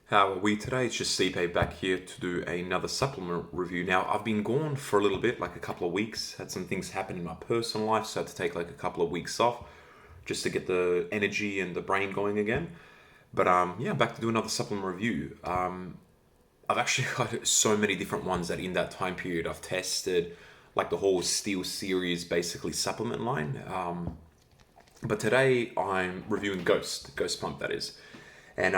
How are we today? It's just CP back here to do another supplement review. Now, I've been gone for a little bit, like a couple of weeks. Had some things happen in my personal life, so I had to take like a couple of weeks off just to get the energy and the brain going again. But yeah, I'm back to do another supplement review. I've actually got so many different ones that in that time period I've tested, like the whole Steel series, basically supplement line. But today I'm reviewing Ghost Pump, that is. And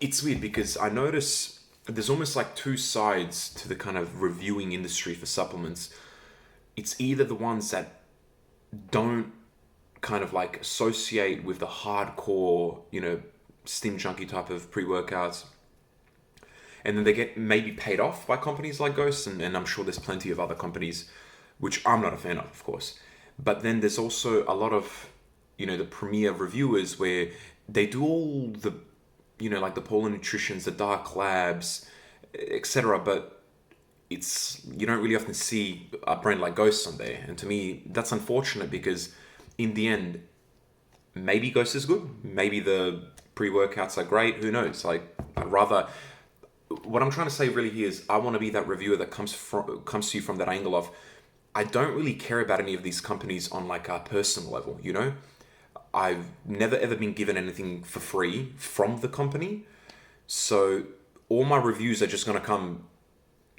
it's weird because I notice there's almost like two sides to the kind of reviewing industry for supplements. It's either the ones that don't kind of like associate with the hardcore, stim junkie type of pre-workouts, and then they get maybe paid off by companies like Ghost, and I'm sure there's plenty of other companies, which I'm not a fan of course. But then there's also a lot of, the premier reviewers where they do all the, like the Polar Nutritions, the Dark Labs, etc. But you don't really often see a brand like Ghost on there. And to me, that's unfortunate because in the end, maybe Ghost is good. Maybe the pre-workouts are great. Who knows? Like, I'd rather what I'm trying to say really here is I want to be that reviewer that comes to you from that angle of I don't really care about any of these companies on like a personal level. I've never ever been given anything for free from the company. So all my reviews are just going to come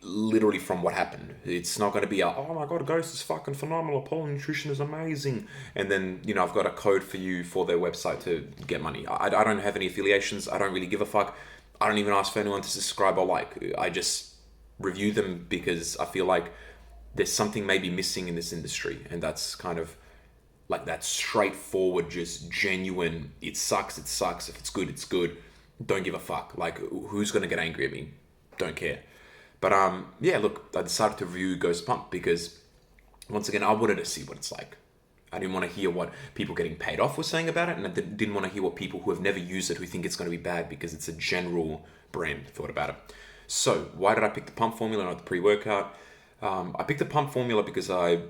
literally from what happened. It's not going to be oh my god, Ghost is fucking phenomenal, Polar Nutrition is amazing, and then I've got a code for you for their website to get money. I don't have any affiliations. I don't really give a fuck. I don't even ask for anyone to subscribe or like. I just review them because I feel like there's something maybe missing in this industry, and that's kind of like that straightforward, just genuine. It sucks. It sucks. If it's good, it's good. Don't give a fuck. Like, who's gonna get angry at me? Don't care. But yeah. Look, I decided to review Ghost Pump because once again, I wanted to see what it's like. I didn't want to hear what people getting paid off were saying about it, and I didn't want to hear what people who have never used it, who think it's going to be bad because it's a general brand, thought about it. So, why did I pick the pump formula, not the pre-workout? I picked the pump formula because I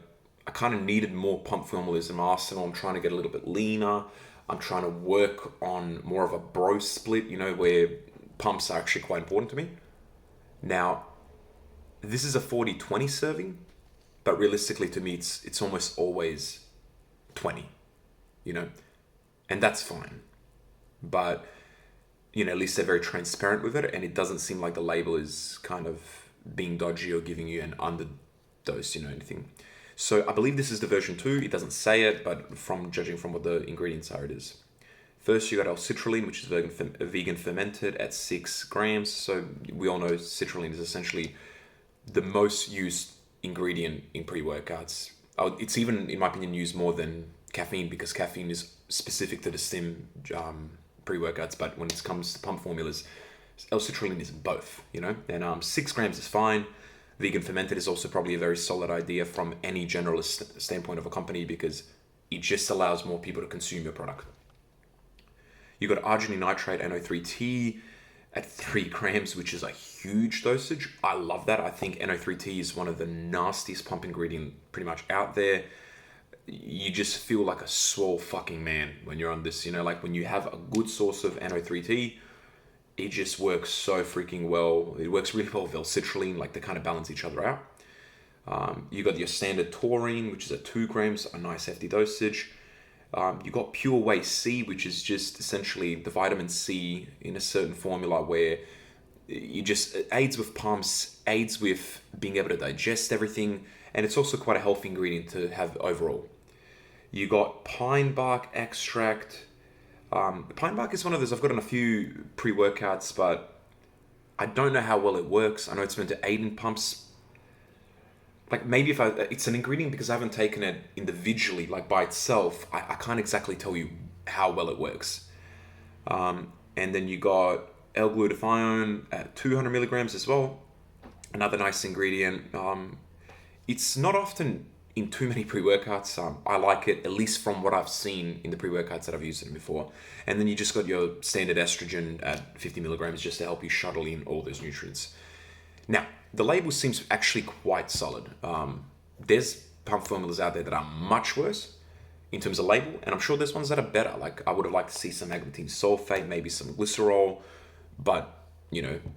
kind of needed more pump formulas in my arsenal. I'm trying to get a little bit leaner. I'm trying to work on more of a bro split, where pumps are actually quite important to me. Now, this is a 40-20 serving, but realistically to me, it's almost always 20, you know, and that's fine. But, at least they're very transparent with it, and it doesn't seem like the label is kind of being dodgy or giving you an underdose, anything. So I believe this is the version 2. It doesn't say it, but from judging from what the ingredients are, it is. First, you got L-citrulline, which is vegan fermented at 6 grams. So we all know citrulline is essentially the most used ingredient in pre-workouts. It's even, in my opinion, used more than caffeine because caffeine is specific to the stim pre-workouts. But when it comes to pump formulas, L-citrulline is both, And 6 grams is fine. Vegan fermented is also probably a very solid idea from any generalist standpoint of a company because it just allows more people to consume your product. You got arginine nitrate NO3T at 3 grams, which is a huge dosage. I love that. I think NO3T is one of the nastiest pump ingredient pretty much out there. You just feel like a swole fucking man when you're on this, like when you have a good source of NO3T, it just works so freaking well. It works really well with L-citrulline, like they kind of balance each other out. You got your standard taurine, which is at 2 grams, a nice hefty dosage. You got Pure Whey C, which is just essentially the vitamin C in a certain formula where it aids with pumps, aids with being able to digest everything, and it's also quite a healthy ingredient to have overall. You got pine bark extract. Pine bark is one of those I've got in a few pre-workouts, but I don't know how well it works. I know it's meant to aid in pumps. Like maybe it's an ingredient because I haven't taken it individually, like by itself. I can't exactly tell you how well it works. And then you got L-glutathione at 200 milligrams as well. Another nice ingredient. It's not often in too many pre-workouts. I like it, at least from what I've seen in the pre-workouts that I've used it before. And then you just got your standard estrogen at 50 milligrams just to help you shuttle in all those nutrients. Now, the label seems actually quite solid. There's pump formulas out there that are much worse. in terms of label, and I'm sure there's ones that are better. Like I would have liked to see some agmatine sulfate, maybe some glycerol, but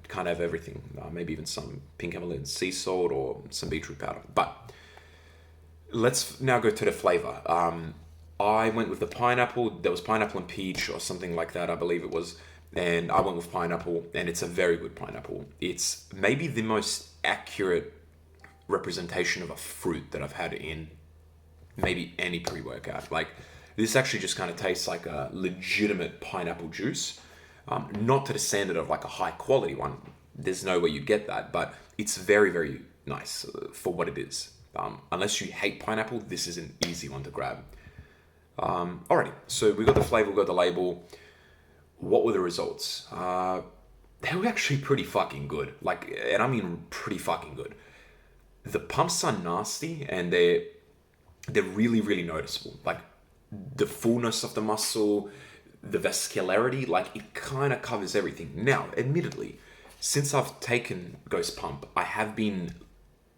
can't have everything. Maybe even some pink Himalayan sea salt or some beetroot powder. But let's now go to the flavor. I went with the pineapple. There was pineapple and peach or something like that, I believe it was. And I went with pineapple, and it's a very good pineapple. It's maybe the most accurate representation of a fruit that I've had in maybe any pre-workout. Like, this actually just kind of tastes like a legitimate pineapple juice. Not to the standard of like a high quality one. There's no way you get that, but it's very, very nice for what it is. Unless you hate pineapple, this is an easy one to grab. Alrighty, so we got the flavor, we got the label. What were the results? They were actually pretty fucking good. Like, and I mean pretty fucking good. The pumps are nasty, and they're really, really noticeable. Like, the fullness of the muscle, the vascularity, like, it kind of covers everything. Now, admittedly, since I've taken Ghost Pump, I have been,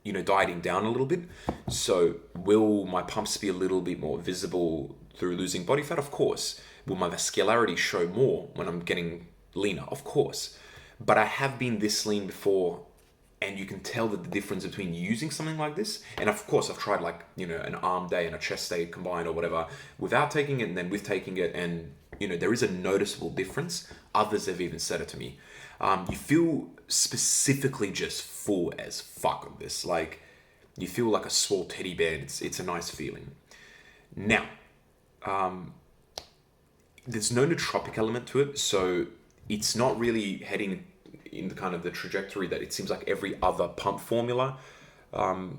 dieting down a little bit. So will my pumps be a little bit more visible through losing body fat? Of course. Will my vascularity show more when I'm getting leaner? Of course. But I have been this lean before, and you can tell that the difference between using something like this, and of course I've tried like, an arm day and a chest day combined or whatever, without taking it and then with taking it, and there is a noticeable difference. Others have even said it to me. You feel specifically just full as fuck of this. Like, you feel like a swole teddy bear. It's a nice feeling. Now, there's no nootropic element to it, so it's not really heading in the kind of the trajectory that it seems like every other pump formula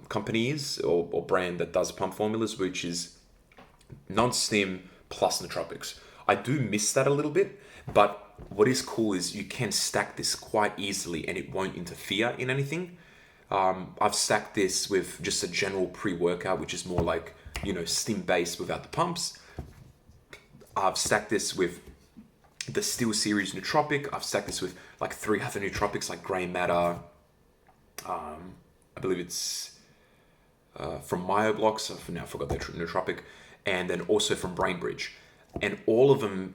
company is, or brand that does pump formulas, which is non-stim plus nootropics. I do miss that a little bit, but what is cool is you can stack this quite easily and it won't interfere in anything. I've stacked this with just a general pre-workout, which is more like, stim-based without the pumps. I've stacked this with the Steel Series nootropic. I've stacked this with like 3 other nootropics like Grey Matter. I believe it's from Myoblocks. I've now forgot the nootropic. And then also from BrainBridge. And all of them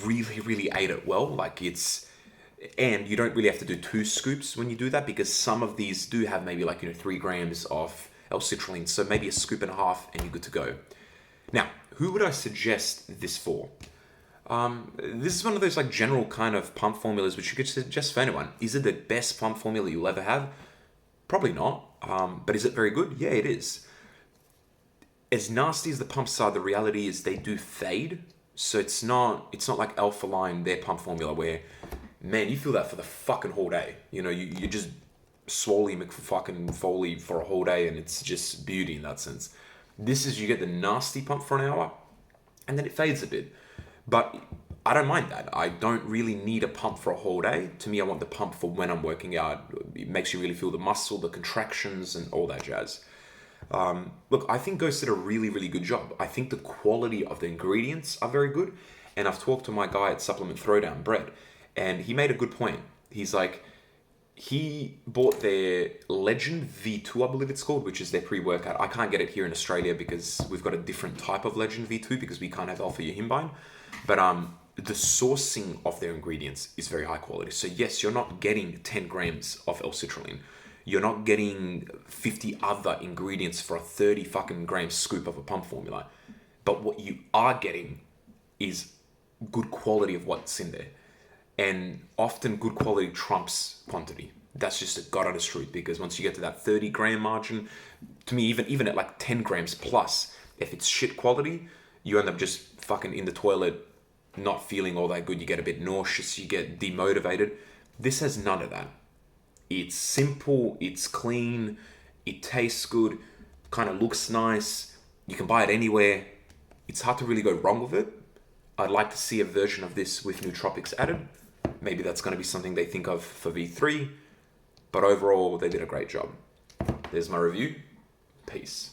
really, really ate it well. Like, and you don't really have to do 2 scoops when you do that, because some of these do have maybe like, 3 grams of L-citrulline. So maybe a scoop and a half and you're good to go. Now, who would I suggest this for? This is one of those like general kind of pump formulas which you could suggest for anyone. Is it the best pump formula you'll ever have? Probably not. But is it very good? Yeah, it is. As nasty as the pumps are, the reality is they do fade. So it's not like Alpha Line, their pump formula, where, man, you feel that for the fucking whole day. You just swolly McFucking Foley for a whole day, and it's just beauty in that sense. This is, you get the nasty pump for an hour, and then it fades a bit. But I don't mind that. I don't really need a pump for a whole day. To me, I want the pump for when I'm working out. It makes you really feel the muscle, the contractions, and all that jazz. Look, I think Ghost did a really, really good job. I think the quality of the ingredients are very good. And I've talked to my guy at Supplement Throwdown, Brett, and he made a good point. He's like, he bought their Legend V2, I believe it's called, which is their pre-workout. I can't get it here in Australia because we've got a different type of Legend V2 because we can't have alpha yohimbine. But the sourcing of their ingredients is very high quality. So yes, you're not getting 10 grams of L-citrulline. You're not getting 50 other ingredients for a 30 fucking gram scoop of a pump formula. But what you are getting is good quality of what's in there. And often good quality trumps quantity. That's just a god honest truth, because once you get to that 30 gram margin, to me, even at like 10 grams plus, if it's shit quality, you end up just fucking in the toilet, not feeling all that good. You get a bit nauseous, you get demotivated. This has none of that. It's simple, it's clean, it tastes good, kind of looks nice. You can buy it anywhere. It's hard to really go wrong with it. I'd like to see a version of this with nootropics added. Maybe that's going to be something they think of for V3. But overall, they did a great job. There's my review. Peace.